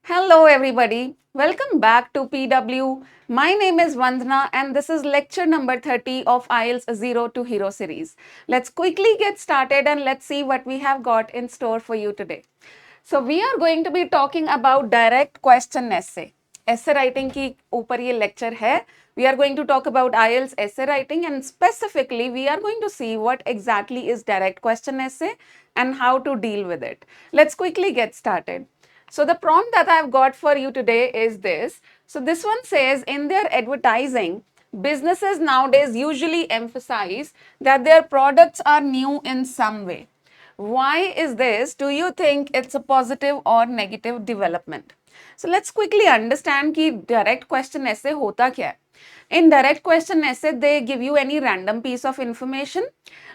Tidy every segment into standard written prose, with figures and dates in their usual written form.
Hello everybody, welcome back to PW. My name is Vandana and this is lecture number 30 of IELTS 0 to Hero series. Let's quickly get started and let's see what we have got in store for you today. So we are going to be talking about direct question essay. Essay writing की ऊपर ये lecture है. We are going to talk about IELTS essay writing and specifically we are going to see what exactly is direct question essay and how to deal with it. Let's quickly get started. So the prompt that I've got for you today is this. So this one says in their advertising, businesses nowadays usually emphasize that their products are new in some way. Why is this? Do you think it's a positive or negative development? So let's quickly understand कि direct question essay होता क्या है. In direct question essay, they give you any random piece of information.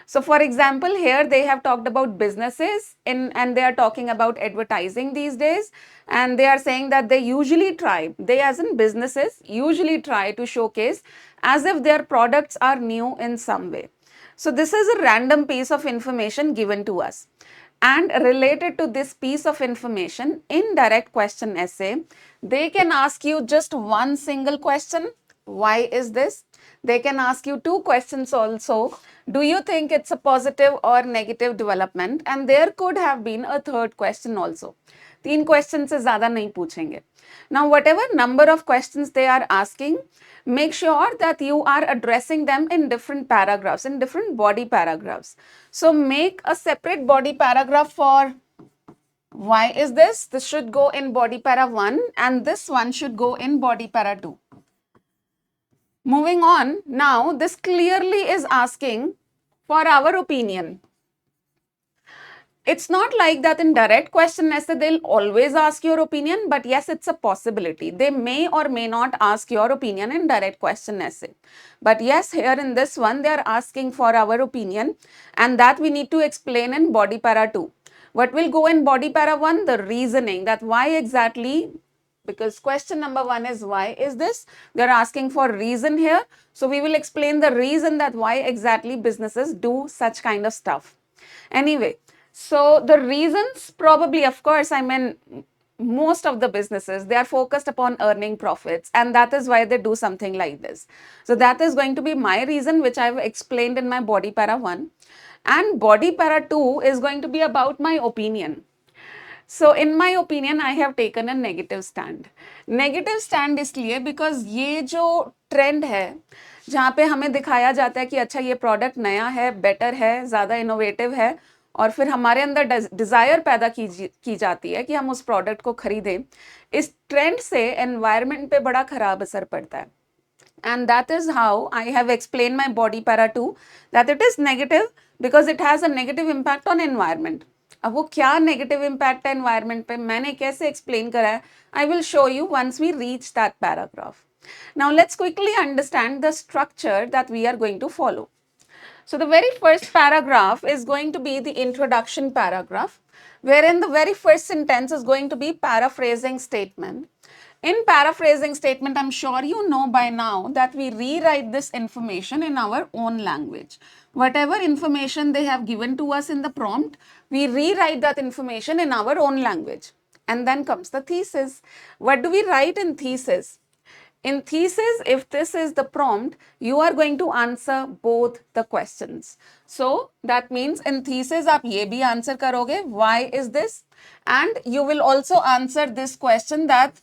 So for example, here they have talked about businesses and they are talking about advertising these days. And they are saying that they usually try, they as in businesses, usually try to showcase as if their products are new in some way. So this is a random piece of information given to us. And related to this piece of information, in direct question essay, they can ask you just one single question. Why is this? They can ask you two questions also. Do you think it's a positive or negative development? And there could have been a third question also. 3 questions से ज़्यादा नहीं पूछेंगे. Now, whatever number of questions they are asking, make sure that you are addressing them in different paragraphs, in different body paragraphs. So, make a separate body paragraph for why is this? This should go in body para 1 and this one should go in body para 2. Moving on, now this clearly is asking for our opinion. It's not like that in direct question essay they'll always ask your opinion, but yes, it's a possibility. They may or may not ask your opinion in direct question essay. But yes, here in this one, they are asking for our opinion and that we need to explain in body para 2. What will go in body para 1? The reasoning, that why exactly, because question number 1 is why is this? They're asking for reason here. So we will explain the reason that why exactly businesses do such kind of stuff. Anyway, so the reasons probably, of course, I mean, most of the businesses, they are focused upon earning profits and that is why they do something like this. So that is going to be my reason which I've explained in my body para 1 and body para 2 is going to be about my opinion. So in my opinion, I have taken a negative stand. Negative stand इसलिए because ये जो trend है जहाँ पे हमें दिखाया जाता है कि अच्छा ये product नया है, better है, ज़्यादा innovative है और फिर हमारे अंदर डिज़ायर पैदा की जाती है कि हम उस प्रोडक्ट को खरीदें. इस ट्रेंड से एनवायरनमेंट पे बड़ा खराब असर पड़ता है. And that is how I have explained my body para 2 that it is negative because it has a negative impact on environment. अब वो क्या negative impact है environment पे मैंने कैसे explain करा है I will show you once we reach that paragraph. Now let's quickly understand the structure that we are going to follow. So the very first paragraph is going to be the introduction paragraph, wherein the very first sentence is going to be paraphrasing statement. In paraphrasing statement, I'm sure you know by now that we rewrite this information in our own language. Whatever information they have given to us in the prompt, we rewrite that information in our own language. And then comes the thesis. What do we write in thesis? In thesis, if this is the prompt, you are going to answer both the questions. So that means in thesis, आप ये भी answer करोगे, why is this? And you will also answer this question that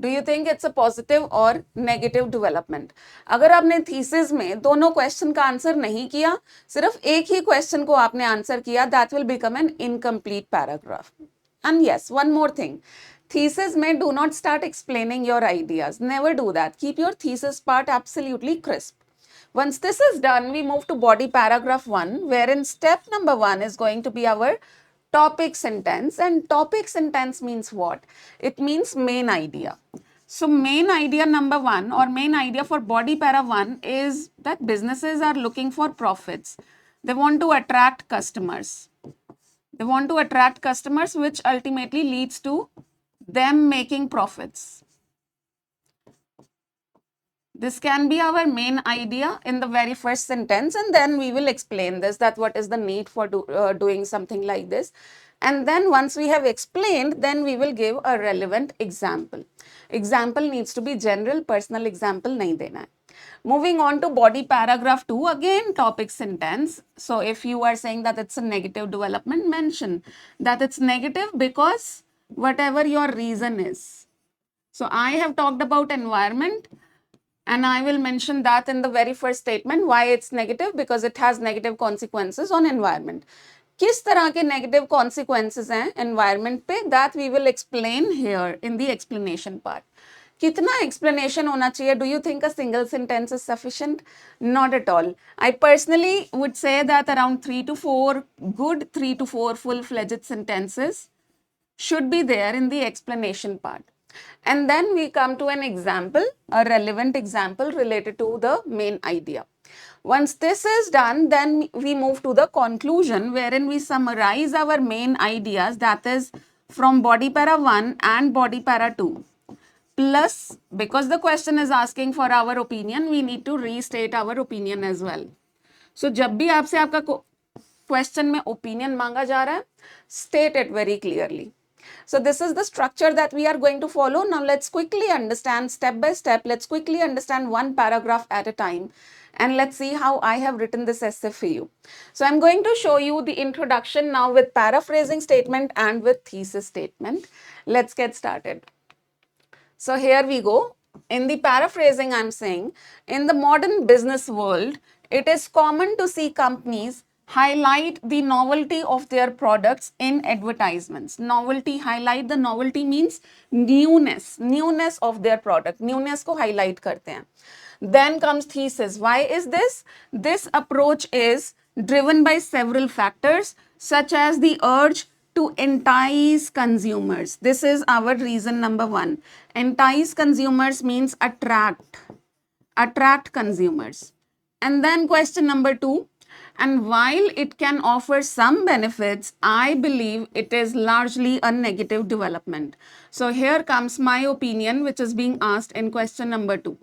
do you think it's a positive or negative development? अगर आपने thesis में दोनों question का answer नहीं किया, सिर्फ एक ही question को आपने answer किया, that will become an incomplete paragraph. And yes, one more thing. Thesis may do not start explaining your ideas. Never do that. Keep your thesis part absolutely crisp. Once this is done, we move to body paragraph 1, wherein step number 1 is going to be our topic sentence. And topic sentence means what? It means main idea. So main idea number 1 or main idea for body para 1 is that businesses are looking for profits. They want to attract customers. They want to attract customers, which ultimately leads to them making profits. This can be our main idea in the very first sentence and then we will explain this, that what is the need for doing something like this. And then once we have explained, then we will give a relevant example. Example needs to be general, personal example nahi dena hai. Moving on to body paragraph 2, again topic sentence. So if you are saying that it's a negative development, mention that it's negative because whatever your reason is. So I have talked about environment, and I will mention that in the very first statement why it's negative, because it has negative consequences on environment. किस तरह के negative consequences हैं environment पे, that we will explain here in the explanation part. कितना explanation होना चाहिए? Do you think a single sentence is sufficient? Not at all. I personally would say that around 3 to 4 good 3 to 4 full-fledged sentences should be there in the explanation part. And then we come to an example, a relevant example related to the main idea. Once this is done, then we move to the conclusion, wherein we summarize our main ideas, that is from body para 1 and body para 2. Plus, because the question is asking for our opinion, we need to restate our opinion as well. So, जब भी आपसे आपका question में opinion मांगा जा रहा है, state it very clearly. So this is the structure that we are going to follow. Now let's quickly understand step by step. Let's quickly understand one paragraph at a time. And let's see how I have written this essay for you. So I'm going to show you the introduction now with paraphrasing statement and with thesis statement. Let's get started. So here we go. In the paraphrasing, I'm saying, in the modern business world, it is common to see companies highlight the novelty of their products in advertisements. Novelty, highlight the novelty means newness of their product. Newness ko highlight karte hain. Then comes thesis. Why is this? This approach is driven by several factors, such as the urge to entice consumers. This is our reason number 1. Entice consumers means attract consumers. And then question number 2. And while it can offer some benefits, I believe it is largely a negative development. So here comes my opinion, which is being asked in question number 2.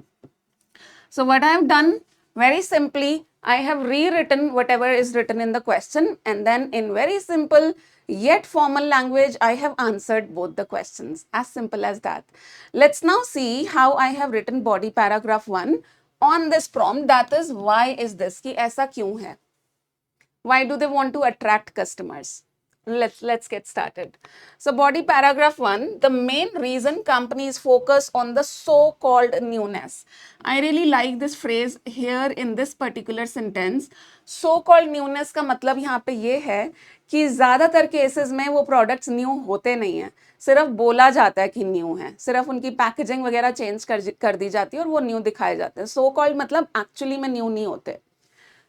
So what I have done, very simply, I have rewritten whatever is written in the question, and then in very simple yet formal language, I have answered both the questions. As simple as that. Let's now see how I have written body paragraph 1 on this prompt, that is, why is this? Ki aisa kyun hai? Why do they want to attract customers? Let's get started. So body paragraph 1, the main reason companies focus on the so-called newness. I really like this phrase here in this particular sentence. So-called newness का मतलब यहाँ पे ये है कि ज़्यादातर cases में वो प्रोडक्ट्स न्यू होते नहीं हैं, सिर्फ बोला जाता है कि न्यू है, सिर्फ उनकी पैकेजिंग वगैरह चेंज कर दी जाती है और वो न्यू दिखाए जाते हैं. सो कॉल्ड मतलब एक्चुअली में न्यू नहीं होते.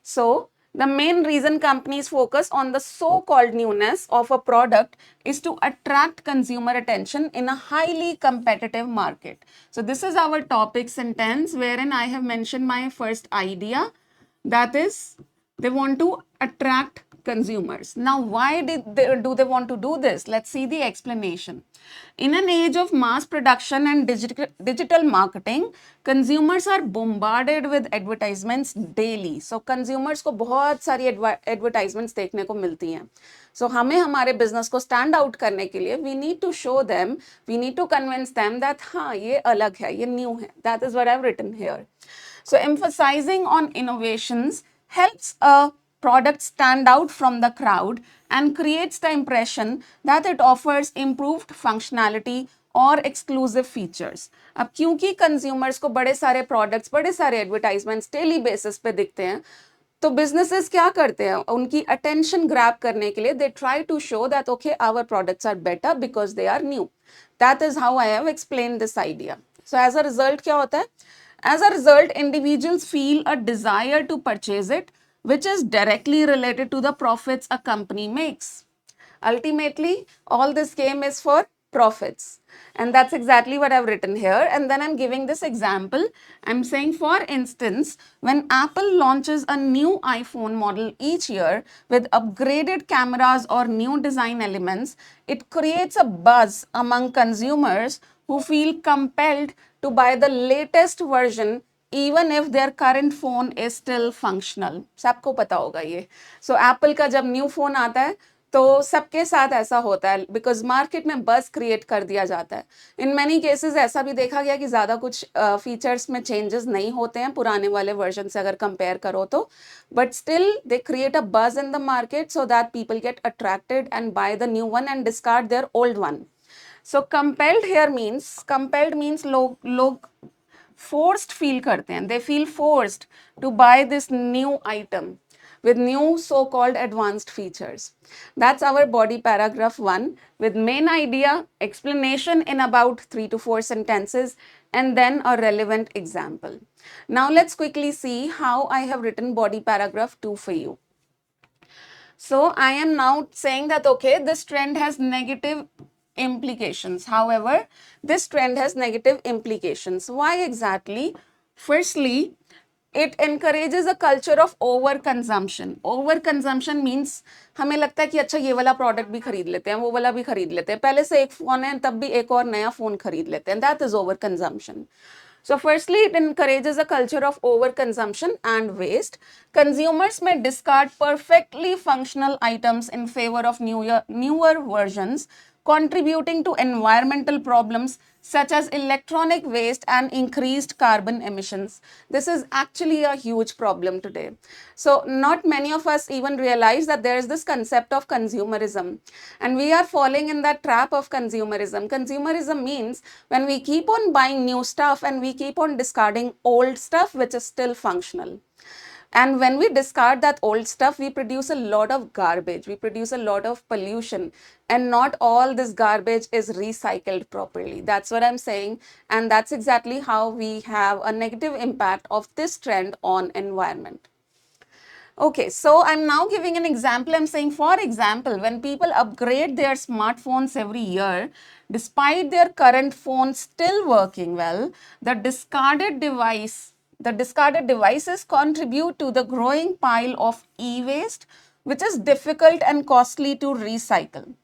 So the main reason companies focus on the so-called newness of a product is to attract consumer attention in a highly competitive market. So this is our topic sentence wherein I have mentioned my first idea, that is, they want to attract consumers. Now, why do they want to do this? Let's see the explanation. In an age of mass production and digital marketing, consumers are bombarded with advertisements daily. So, consumers को बहुत सारी advertisements देखने को मिलती हैं. So, हमें हमारे business को stand out करने के लिए, we need to show them, we need to convince them that हाँ ये अलग है, ये new है. That is what I've written here. So, emphasizing on innovations helps a product stand out from the crowd and creates the impression that it offers improved functionality और exclusive features. अब क्योंकि consumers को बड़े सारे products, बड़े सारे advertisements daily basis पे दिखते हैं, तो businesses क्या करते हैं? उनकी attention grab करने के लिए they try to show that okay, our products are better because they are new. That is how I have explained this idea. So as a result क्या होता है? As a result, individuals feel a desire to purchase it, which is directly related to the profits a company makes. Ultimately, all this game is for profits. And that's exactly what I've written here. And then I'm giving this example. I'm saying, for instance, when Apple launches a new iPhone model each year with upgraded cameras or new design elements, it creates a buzz among consumers who feel compelled to buy the latest version even if their current phone is still functional. सबको पता होगा ये. So Apple का जब new phone आता है, तो सबके साथ ऐसा होता है बिकॉज मार्केट में बस क्रिएट कर दिया जाता है. इन मैनी केसेस ऐसा भी देखा गया कि ज़्यादा कुछ फीचर्स में चेंजेस नहीं होते हैं पुराने वाले वर्जन से अगर कंपेयर करो तो, but still they create a buzz in the market so that people get attracted and buy the new one and discard their old one. So compelled means लोग forced feel करते हैं, they feel forced to buy this new item with new so-called advanced features. That's our body paragraph 1 with main idea, explanation in about 3 to 4 sentences, and then a relevant example. Now let's quickly see how I have written body paragraph 2 for you. So I am now saying that, okay, this trend has negative implications. However, this trend has negative implications. Why exactly? Firstly, it encourages a culture of overconsumption. Overconsumption means हमें लगता है कि अच्छा ये वाला product भी खरीद लेते हैं, वो वाला भी खरीद लेते हैं, पहले से एक फोन है तब भी एक और नया फोन खरीद लेते हैं. That is overconsumption. So firstly, it encourages a culture of overconsumption and waste. Consumers may discard perfectly functional items in favor of newer versions, contributing to environmental problems such as electronic waste and increased carbon emissions. This is actually a huge problem today. So not many of us even realize that there is this concept of consumerism, and we are falling in that trap of consumerism. Consumerism means when we keep on buying new stuff and we keep on discarding old stuff which is still functional. And when we discard that old stuff, we produce a lot of garbage, we produce a lot of pollution, and not all this garbage is recycled properly. That's what I'm saying, and that's exactly how we have a negative impact of this trend on environment. Okay, so I'm now giving an example. I'm saying, for example, when people upgrade their smartphones every year, despite their current phone still working well, the discarded devices contribute to the growing pile of e-waste, which is difficult and costly to recycle.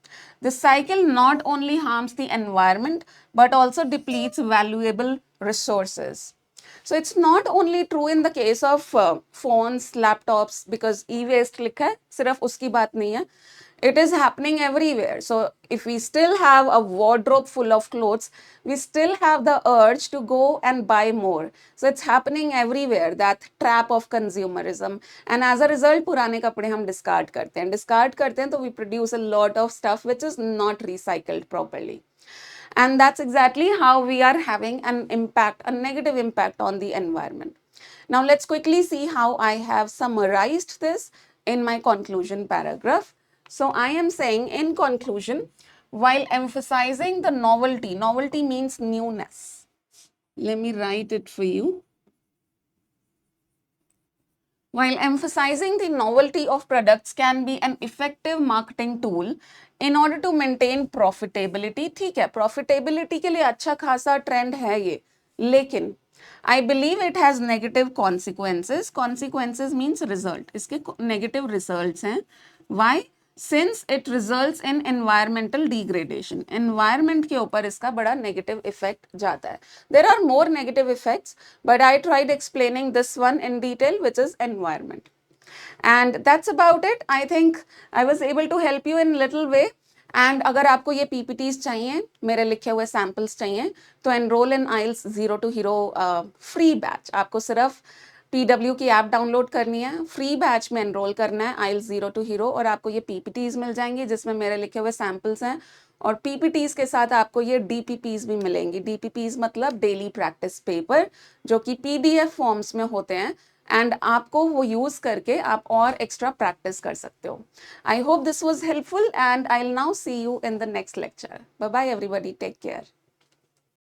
The cycle not only harms the environment, but also depletes valuable resources. So it's not only true in the case of phones, laptops, because e-waste लिखा है, सिर्फ उसकी बात नहीं है. It is happening everywhere. So if we still have a wardrobe full of clothes, we still have the urge to go and buy more. So it's happening everywhere, that trap of consumerism. And as a result, पुराने कपड़े हम discard करते हैं. Discard करते हैं तो we produce a lot of stuff which is not recycled properly. And that's exactly how we are having an impact, a negative impact on the environment. Now let's quickly see how I have summarized this in my conclusion paragraph. So I am saying in conclusion, while emphasizing the novelty means newness. Let me write it for you. While emphasizing the novelty of products can be an effective marketing tool in order to maintain profitability. ठीक है, profitability के लिए अच्छा खासा trend है ये, लेकिन I believe it has negative consequences. Consequences means result. इसके negative results हैं. Why? Since it results in environmental degradation. Environment के ऊपर इसका बड़ा negative effect जाता है. There are more negative effects, but I tried explaining this one in detail, which is environment. And that's about it. I think I was able to help you in little way. And अगर आपको ये PPTs चाहिए, मेरे लिखे हुए samples चाहिए, तो enroll in IELTS Zero to Hero free batch. आपको सिर्फ PW की ऐप डाउनलोड करनी है, फ्री बैच में एनरोल करना है IELTS Zero to Hero, और आपको ये PPTs मिल जाएंगी जिसमें मेरे लिखे हुए सैम्पल्स हैं, और PPTs के साथ आपको ये DPPs भी मिलेंगी. DPPs मतलब डेली प्रैक्टिस पेपर, जो कि PDF फॉर्म्स में होते हैं, एंड आपको वो यूज करके आप और एक्स्ट्रा प्रैक्टिस कर सकते हो. I hope this was helpful and I will now see you in the next lecture. Bye bye everybody, take care.